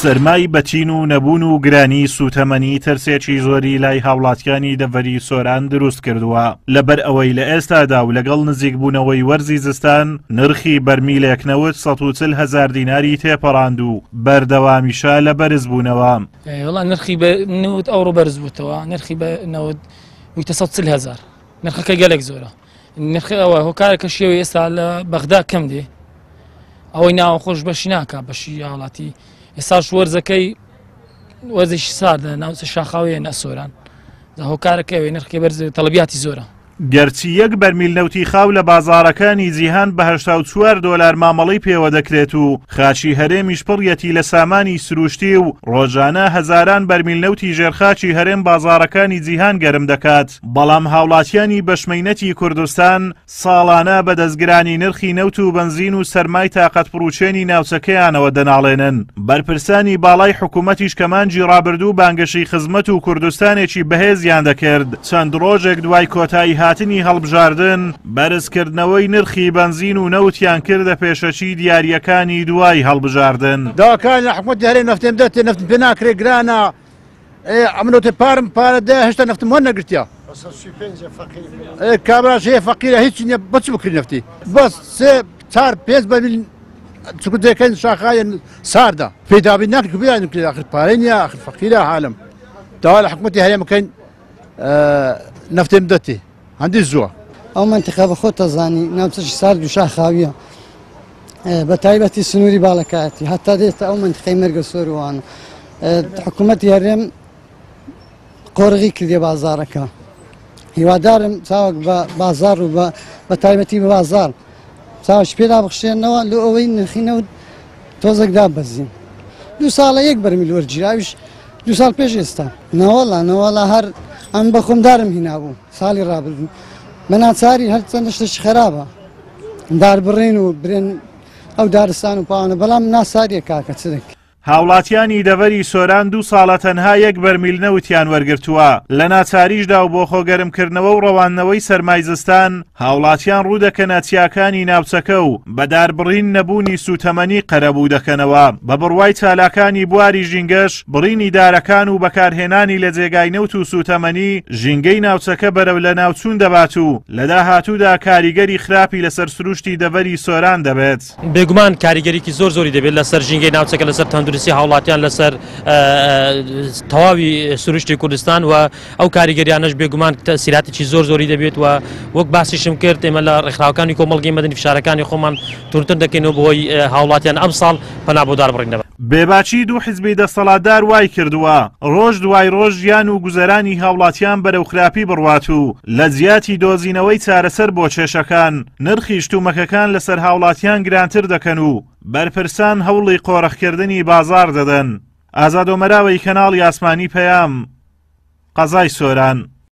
سەرمای بەچین و نەبوون و گرانی سوتەمەنی ترسێکی زۆری لای هاوڵاتیانی دەڤەری سۆران دروست کردووە لەبەر ئەوەی لە ئێستادا و لەگەڵ نزیکبوونەوەی وەرزی زستان نرخی بەرمیلێک 140,000 دیناری تێپەڕاند و بەردەوامیشە لە بەرز بوونەوە. وڵا نرخی بە 90 ئەوڕۆ بەرز بووتەوە، نرخی بە 140,000 نرخەکە گەلێک زۆرە. نرخی ئەوە هۆکارێکە شێوەی ئێستا لە بەغدا کەم دێ، ئەوەی ناوە خۆش بەشی ناکە بەشی هاوڵاتی. ئێستاش وەرزەکەی وەرزێکی ساردە ناوچە شاخاوەیە نەسۆران هۆکارەکەوێ نرخی بەرز تەڵەبیاتی زۆرە. گەرچی یەک بەرمیل نەوتی خاو لە بازاڕەکانی جیهان بە 84 دۆلار مامەڵەی پێوە دەکرێت و خاچی هەرێمیش پڕیەتی لە سامانی سروشتی و ڕۆژانە هەزاران بەرمیل نەوتی ژێرخاچی هەرێم بازاڕەکانی جیهان گەرم دەکات. بەڵام هاوڵاتیانی بەشمەینەتی کوردستان ساڵانە بە دەستگرانی نرخی نەوت و بنزین و سەرمای تاقەت پڕوچێنی ناوچەکەیانەوە دەناڵێنن. بەرپرسانی باڵای حکوومەتیش کەمانجی ڕابردوو بانگەشی خزمەت و کوردستانێکی بەهێزیان دەکرد. چەند ڕۆژێک دوای کۆتایی هاتنی هەڵبژاردن بەرزکردنەوەی نرخی بنزین و نەوتیان کردە پێشەچی دیاریەکانی دوای هەڵبژاردن. داواکان لە حکوومەتی هەرێم نەفتێم دەتێ نەفتم پێ ناکرێ گرانە ئەمنەوتێ پارم پارەدە هێشتا نەفتم وە نەگرتیا کابراش هەیە فەقیرە هیچ نییە بەچ بکرد نەفتی بەس 4-5 بەرمیل چکودەکەن شاخایە ساردا پێدابی ناکرد بیان کرد آخر پارەی نییە آخر فەقیرە حالم داوا لە حکوومەتی هەرێمەکەین نەفتێم دەتێ هەندی زووە ئەو منتیقە بە خۆت دەزانی ناوچەی سارد و شاخاویە بە تایبەتی سنووری باڵەکایەتی هەتا دێتە ئەو منتیقەی مەرگە سۆروانە حکوومەتی هەرێم قۆڕغی کردێ بازاڕەکە هیوادارم چاوەک بە بازار و بە تایبەتی بە بازار چاوەش پێدا بخشێنەوە لە ئەوەی نرخینەوت تۆزێک دابەزین 2 ساڵە یەک بەرمیل وەرگیراویش 2 ساڵ پێش ئێستا نەوەڵا هەر ئەم بە خۆمدارم هینابوو ساڵی ڕابردوو بە ناچاری هەر چەندە شتێکی خراپە دار بڕین و برێن ئەو دارستان و پاوانە بەڵام ناساریە کاکە چرێک. هاوڵاتیانی دەڤەری سۆران 2 ساڵە تەنها یەک بەرمیل نەوتیان وەرگرتووە. لە ناچاریشدا و بۆ خۆگەرمکردنەوە و ڕەوانەوەی سەرمای زستان هاوڵاتیان ڕوودەکەنە چیاکانی ناوچەکە و بەداربڕین نەبوونی سوتەمەنی قەرەبوو دەکەنەوە. بە بڕوای چالاکانی بواری ژینگەش بڕینی دارەکان و بەکارهێنانی لە جێگای نەوت و سوتەمەنی ژینگەی ناوچەکە بەرەو لە ناوچوون دەبات و لە داهاتوودا کاریگەری خراپی لەسەر سروشتی دەڤەری سۆران دەبێت. بێگومان کاریگەریکی زۆری دەبێت لەسەر ژینگەی ناوچەکە لەسەر تەندروستی هاوڵاتیان لەسەر تەواوی سروشتی کوردستان و ئەو کاریگەریانەش بێگومان تەسیراتێکی زۆری دەبێت و وەک باسیشم کرد ئێمە لە ڕێکخراوەکانی کۆمەڵگەی مەدەنی فشارەکانی خۆمان تونتر دەکەینەوە بۆی هاوڵاتیان ئەم ساڵ پەنا بۆ داربڕینەوە. بێباچی 2 حیزبی دەسەڵاتدار وای کردووە ڕۆژ دوای ڕۆژ ژیان و گوزەرانی هاوڵاتیان بەرەو خراپی بڕوات و لە زیاتی دۆزینەوەی چارەسەر بۆ کێشەکان نرخی شتومەکەکان لەسەر هاوڵاتیان گرانتر دەکەن و بەرپرسان هەوڵی قۆڕەخکردنی بازار دەدەن. ئازاد ئۆمەراوی کەناڵی ئاسمانی پەیام قەزای سۆران.